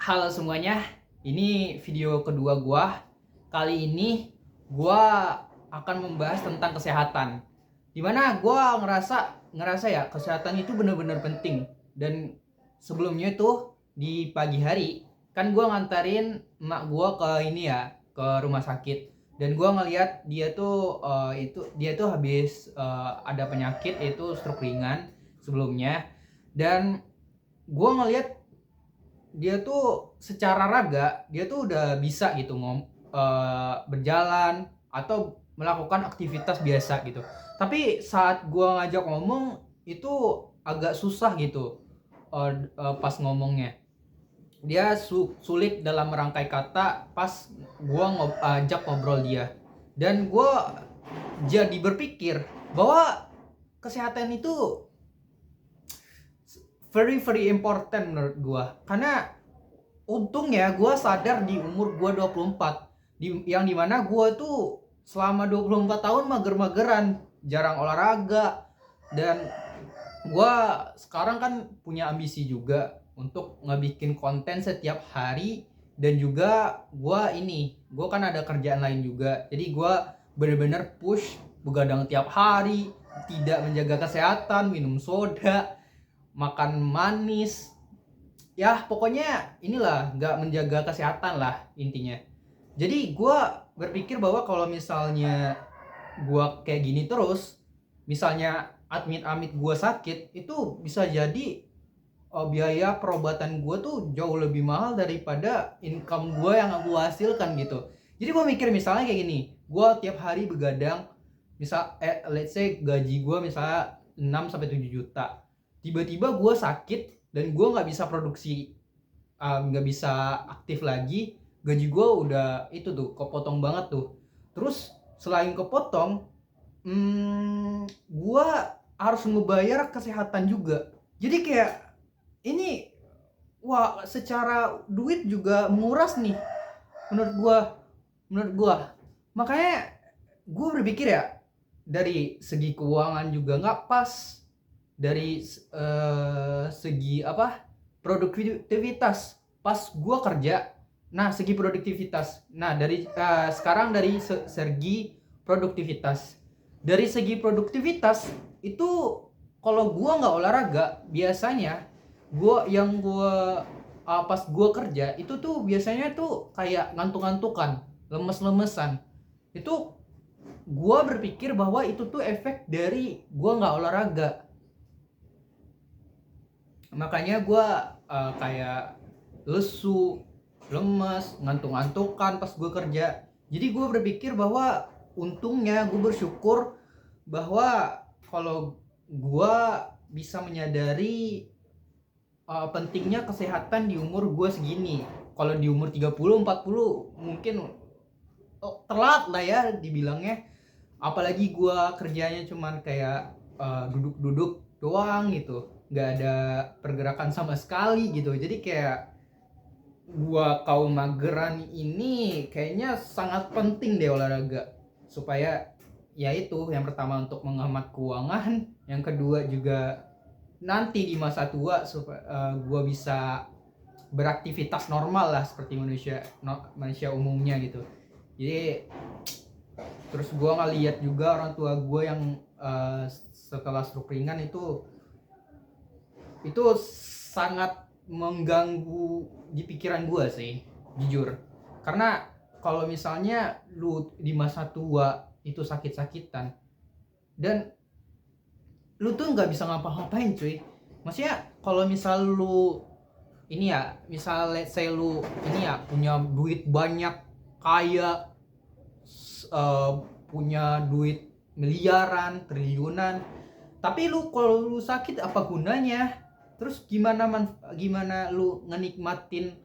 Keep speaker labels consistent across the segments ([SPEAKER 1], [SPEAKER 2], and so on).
[SPEAKER 1] Halo semuanya, ini video kedua gua. Kali ini gua akan membahas tentang kesehatan. Dimana gua ngerasa ya kesehatan itu benar-benar penting. Dan sebelumnya itu di pagi hari kan gua nganterin emak gua ke ini ya, ke rumah sakit. Dan gua ngeliat dia tuh habis ada penyakit yaitu stroke ringan sebelumnya. Dan gua ngeliat dia tuh secara raga dia tuh udah bisa gitu berjalan atau melakukan aktivitas biasa gitu. Tapi saat gua ngajak ngomong itu agak susah gitu, pas ngomongnya. Dia sulit dalam merangkai kata pas gua ajak ngobrol dia. Dan gua jadi berpikir bahwa kesehatan itu very very important menurut gua. Karena untungnya gue sadar di umur gue 24 yang dimana gue tuh selama 24 tahun mager-mageran, jarang olahraga. Dan gue sekarang kan punya ambisi juga untuk ngebikin konten setiap hari. Dan juga gue kan ada kerjaan lain juga, jadi gue bener-bener push begadang tiap hari, tidak menjaga kesehatan, minum soda, makan manis, ya pokoknya inilah nggak menjaga kesehatan lah intinya. Jadi gue berpikir bahwa kalau misalnya gue kayak gini terus, misalnya amit-amit gue sakit, itu bisa jadi biaya perobatan gue tuh jauh lebih mahal daripada income gue yang gue hasilkan gitu. Jadi gue mikir misalnya kayak gini, gue tiap hari begadang, let's say gaji gue misalnya 6 sampai 7 juta. Tiba-tiba gue sakit dan gue nggak bisa produksi, nggak bisa aktif lagi. Gaji gue udah itu tuh kepotong banget tuh. Terus selain kepotong, gue harus ngebayar kesehatan juga. Jadi kayak ini, wah, secara duit juga menguras nih menurut gua. Makanya gue berpikir ya, dari segi keuangan juga nggak pas, dari segi produktivitas pas gue kerja. Nah, segi produktivitas, nah dari sekarang dari segi produktivitas, itu kalau gue nggak olahraga biasanya, gue pas gue kerja itu tuh biasanya tuh kayak ngantuk-ngantukan, lemes-lemesan. Itu gue berpikir bahwa itu tuh efek dari gue nggak olahraga. Makanya gue kayak lesu, lemes, ngantuk-ngantukan pas gue kerja. Jadi gue berpikir bahwa untungnya gue bersyukur bahwa kalau gue bisa menyadari pentingnya kesehatan di umur gue segini. Kalau di umur 30, 40 mungkin telat lah ya dibilangnya. Apalagi gue kerjanya cuman kayak duduk-duduk doang gitu, nggak ada pergerakan sama sekali gitu. Jadi kayak gua kaum mageran ini kayaknya sangat penting deh olahraga, supaya ya itu yang pertama untuk menghemat keuangan, yang kedua juga nanti di masa tua supaya gua bisa beraktivitas normal lah seperti manusia umumnya gitu. Jadi terus gue ngeliat juga orang tua gue yang setelah stroke ringan itu sangat mengganggu di pikiran gue sih, jujur. Karena kalau misalnya lu di masa tua itu sakit-sakitan dan lu tuh nggak bisa ngapa-ngapain cuy. Maksudnya kalau misal lu ini ya, misal let's say lu ini ya punya duit banyak, kaya, punya duit miliaran, triliunan, tapi lu kalau lu sakit apa gunanya? Terus gimana lu ngenikmatin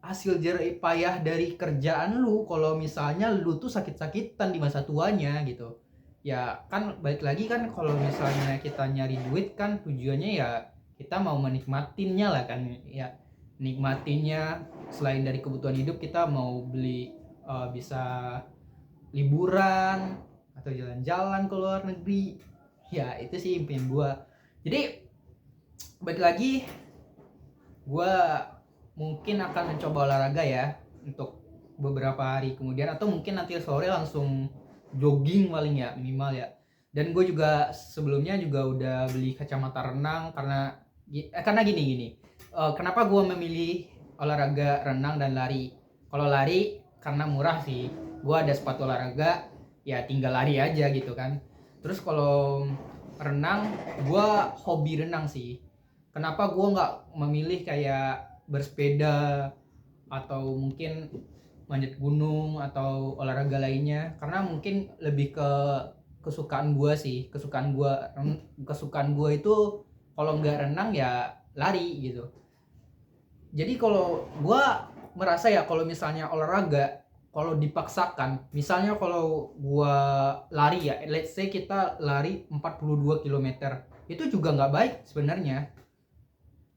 [SPEAKER 1] hasil jerih payah dari kerjaan lu kalau misalnya lu tuh sakit-sakitan di masa tuanya gitu. Ya kan balik lagi kan, kalau misalnya kita nyari duit kan tujuannya ya kita mau menikmatinnya lah kan ya. Nikmatinnya selain dari kebutuhan hidup, kita mau beli, bisa liburan atau jalan-jalan ke luar negeri. Ya itu sih impian gue. Jadi balik lagi, gue mungkin akan mencoba olahraga ya untuk beberapa hari kemudian, atau mungkin nanti sore langsung jogging paling ya minimal ya. Dan gue juga sebelumnya juga udah beli kacamata renang karena gini. Kenapa gue memilih olahraga renang dan lari? Kalau lari karena murah sih, gue ada sepatu olahraga, ya tinggal lari aja gitu kan. Terus kalau renang, gue hobi renang sih. Kenapa gue nggak memilih kayak bersepeda atau mungkin manjat gunung atau olahraga lainnya? Karena mungkin lebih ke kesukaan gue sih. Kesukaan gue itu kalau nggak renang ya lari gitu. Jadi kalau gue merasa ya, kalau misalnya olahraga, kalau dipaksakan, misalnya kalau gue lari ya, let's say kita lari 42 km, itu juga nggak baik sebenarnya.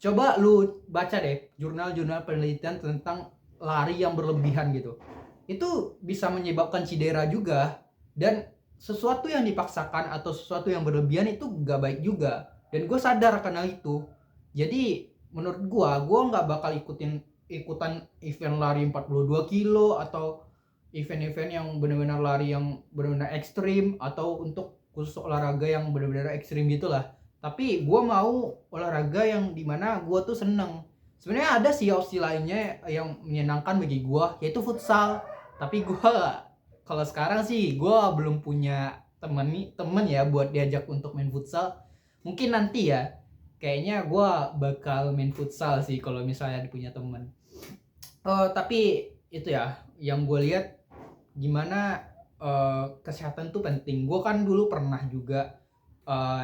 [SPEAKER 1] Coba lu baca deh jurnal-jurnal penelitian tentang lari yang berlebihan gitu. Itu bisa menyebabkan cedera juga, dan sesuatu yang dipaksakan atau sesuatu yang berlebihan itu gak baik juga. Dan gue sadar karena itu. Jadi menurut gue nggak bakal ikutan event lari 42 kilo atau event-event yang benar-benar lari yang benar-benar ekstrim, atau untuk khusus olahraga yang benar-benar ekstrim gitulah. Tapi gue mau olahraga yang dimana gue tuh seneng. Sebenarnya ada sih opsi lainnya yang menyenangkan bagi gue, yaitu futsal. Tapi gue kalau sekarang sih gue belum punya temen ya buat diajak untuk main futsal. Mungkin nanti ya, kayaknya gue bakal main futsal sih kalau misalnya punya temen. Tapi itu ya yang gue lihat, gimana kesehatan tuh penting. Gue kan dulu pernah juga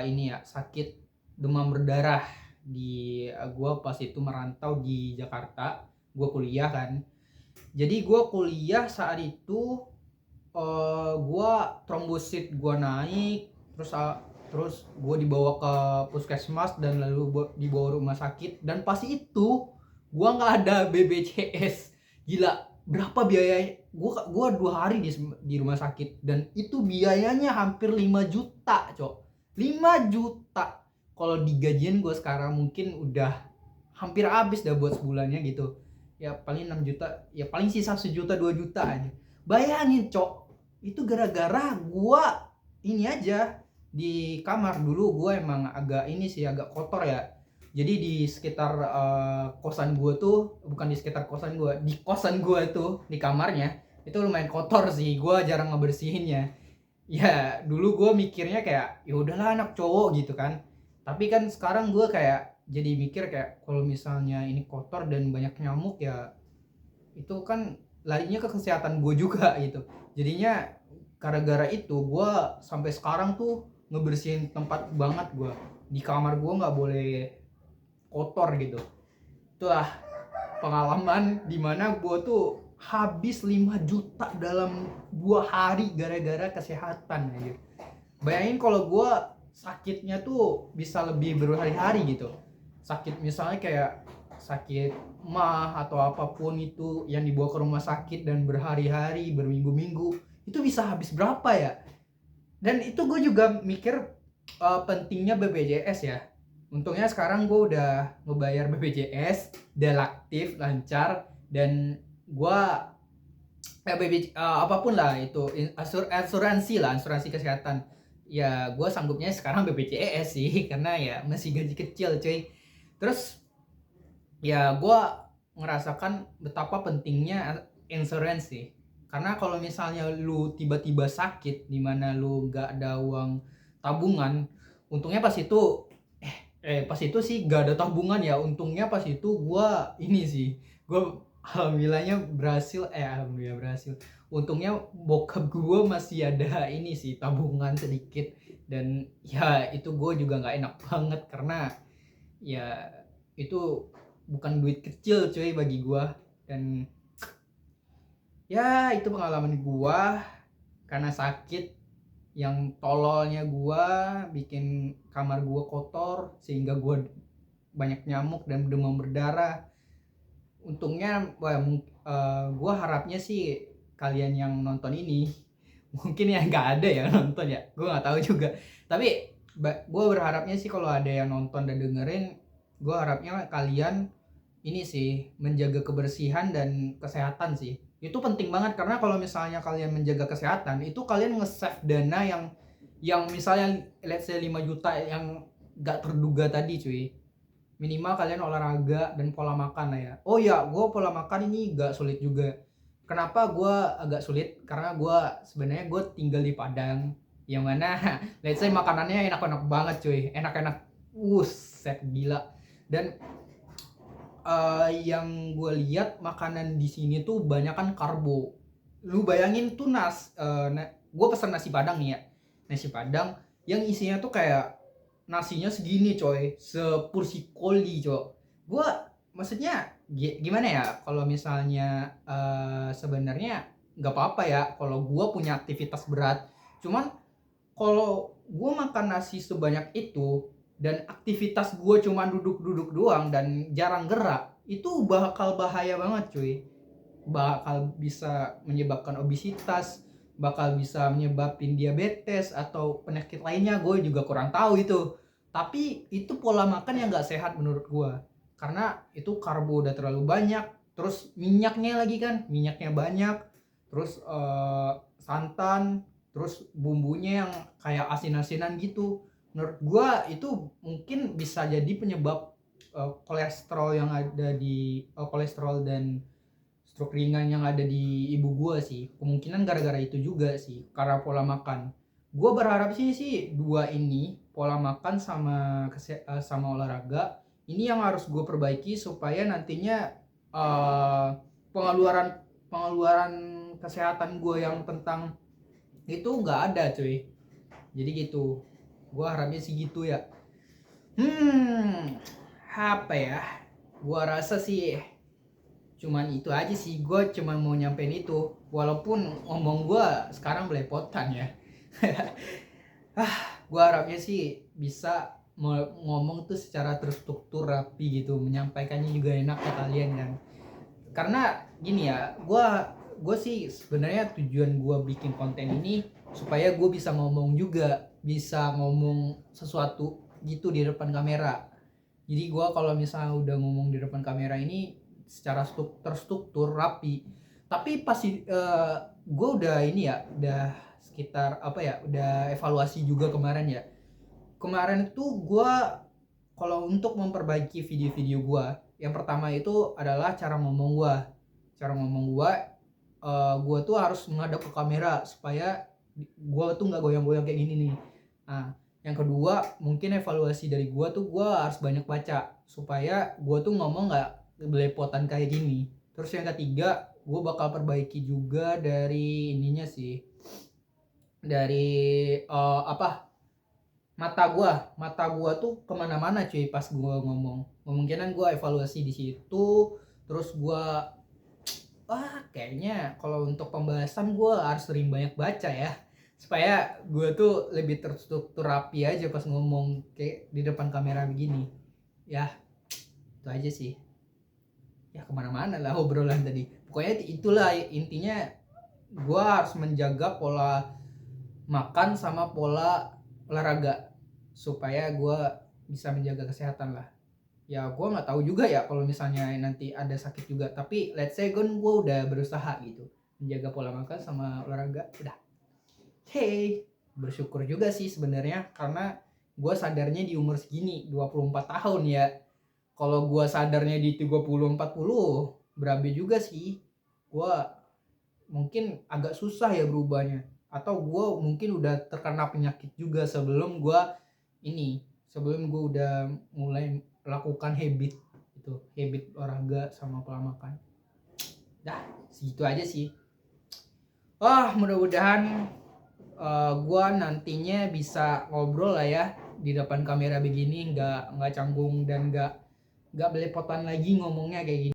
[SPEAKER 1] ini ya, sakit demam berdarah gue pas itu merantau di Jakarta. Gue kuliah kan, jadi gue kuliah saat itu gue trombosit gue naik, terus gue dibawa ke puskesmas dan lalu dibawa rumah sakit. Dan pas itu gue nggak ada BPJS. Gila, berapa biaya gue 2 hari di rumah sakit, dan itu biayanya hampir 5 juta, cok. 5 juta. Kalau digajian gue sekarang mungkin udah hampir habis dah buat sebulannya gitu. Ya paling 6 juta, ya paling sisa 1 juta 2 juta aja. Bayangin, cok. Itu gara-gara gue ini aja di kamar. Dulu gue emang agak ini sih, agak kotor ya. Jadi di sekitar kosan gue tuh, bukan di sekitar kosan gue, di kosan gue tuh, di kamarnya itu lumayan kotor sih. Gue jarang ngebersihinnya. Ya dulu gue mikirnya kayak ya udahlah anak cowok gitu kan. Tapi kan sekarang gue kayak jadi mikir kayak kalau misalnya ini kotor dan banyak nyamuk, ya itu kan larinya ke kesehatan gue juga gitu. Jadinya gara-gara itu gue sampai sekarang tuh ngebersihin tempat banget. Gue di kamar gue nggak boleh kotor gitu. Itulah pengalaman dimana gue tuh habis 5 juta dalam 2 hari gara-gara kesehatan gitu. Bayangin kalau gue sakitnya tuh bisa lebih berhari-hari gitu. Sakit misalnya kayak sakit mah atau apapun itu yang dibawa ke rumah sakit dan berhari-hari, berminggu-minggu, itu bisa habis berapa ya. Dan itu gue juga mikir pentingnya BPJS ya. Untungnya sekarang gue udah ngebayar BPJS, aktif, lancar, dan gue apapun lah itu asuransi kesehatan. Ya gue sanggupnya sekarang BPJS sih karena ya masih gaji kecil cuy. Terus ya gue ngerasakan betapa pentingnya insurance sih. Karena kalau misalnya lu tiba-tiba sakit di mana lu gak ada uang tabungan, untungnya pas itu pas itu sih gak ada tabungan ya. Untungnya pas itu gue ini sih, gue alhamdulillah berhasil. Untungnya bokap gue masih ada ini sih, tabungan sedikit. Dan ya itu gue juga nggak enak banget karena ya itu bukan duit kecil cuy bagi gue. Dan ya itu pengalaman gue karena sakit yang tololnya gue bikin kamar gue kotor sehingga gue banyak nyamuk dan demam berdarah. Untungnya gue harapnya sih kalian yang nonton ini mungkin ya nggak ada yang nonton ya, gue nggak tahu juga. Tapi gue berharapnya sih kalau ada yang nonton dan dengerin, gue harapnya kalian ini sih menjaga kebersihan dan kesehatan sih. Itu penting banget karena kalau misalnya kalian menjaga kesehatan itu kalian nge-save dana yang misalnya let's say 5 juta yang gak terduga tadi cuy. Minimal kalian olahraga dan pola makan lah ya. Oh ya, gue pola makan ini gak sulit juga. Kenapa gue agak sulit? Karena gue sebenarnya gue tinggal di Padang, yang mana let's say makanannya enak-enak banget cuy, enak-enak, set gila. Dan yang gue lihat makanan di sini tuh banyak kan karbo. Lu bayangin tuh gue pesan nasi padang nih ya, nasi padang yang isinya tuh kayak nasinya segini coy, sepursi koli coy. Gue maksudnya gimana ya, kalau misalnya sebenarnya nggak apa-apa ya kalau gue punya aktivitas berat, cuman kalau gue makan nasi sebanyak itu dan aktivitas gue cuma duduk-duduk doang dan jarang gerak, itu bakal bahaya banget cuy. Bakal bisa menyebabkan obesitas, bakal bisa menyebabkan diabetes atau penyakit lainnya, gue juga kurang tahu itu. Tapi itu pola makan yang gak sehat menurut gue, karena itu karbo udah terlalu banyak, terus minyaknya lagi kan, minyaknya banyak, terus santan, terus bumbunya yang kayak asin-asinan gitu. Menurut gua itu mungkin bisa jadi penyebab kolesterol yang ada di kolesterol dan stroke ringan yang ada di ibu gua sih. Kemungkinan gara-gara itu juga sih, karena pola makan. Gua berharap sih dua ini, pola makan sama olahraga, ini yang harus gue perbaiki supaya nantinya pengeluaran pengeluaran kesehatan gue yang tentang itu nggak ada cuy. Jadi gitu, gue harapnya sih gitu ya. Apa ya, gue rasa sih cuman itu aja sih. Gue cuma mau nyampein itu, walaupun ngomong gue sekarang belepotan ya. Gue harapnya sih bisa ngomong tuh secara terstruktur, rapi gitu, menyampaikannya juga enak ke kalian kan. Karena gini ya, gue sih sebenarnya tujuan gue bikin konten ini supaya gue bisa ngomong juga, bisa ngomong sesuatu gitu di depan kamera. Jadi gue kalau misalnya udah ngomong di depan kamera ini secara terstruktur, rapi. Tapi pasti gue udah ini ya, udah sekitar apa ya, udah evaluasi juga kemarin ya. Kemarin tuh gue kalau untuk memperbaiki video-video gue, yang pertama itu adalah cara ngomong gue. Cara ngomong gue tuh harus menghadap ke kamera supaya gue tuh nggak goyang-goyang kayak gini nih. Nah, yang kedua mungkin evaluasi dari gue tuh gue harus banyak baca supaya gue tuh ngomong nggak belepotan kayak gini. Terus yang ketiga, gue bakal perbaiki juga dari ininya sih, dari mata gua tuh kemana-mana cuy pas gua ngomong. Kemungkinan gua evaluasi di situ. Terus gua kayaknya kalau untuk pembahasan gua harus sering banyak baca ya, supaya gua tuh lebih terstruktur, rapi aja pas ngomong kayak di depan kamera begini ya. Itu aja sih ya, kemana-mana lah obrolan tadi. Pokoknya itulah intinya, gua harus menjaga pola makan sama pola olahraga supaya gue bisa menjaga kesehatan lah. Ya gue nggak tahu juga ya kalau misalnya nanti ada sakit juga, tapi let's say gue udah berusaha gitu menjaga pola makan sama olahraga udah. Bersyukur juga sih sebenarnya, karena gue sadarnya di umur segini 24 tahun ya. Kalau gue sadarnya di 30-40 berabe juga sih. Gue mungkin agak susah ya berubahnya, atau gue mungkin udah terkena penyakit juga sebelum gue udah mulai melakukan habit olahraga sama pola makan. Dah segitu aja sih. Mudah-mudahan gue nantinya bisa ngobrol lah ya di depan kamera begini, nggak canggung dan nggak belepotan lagi ngomongnya kayak gini.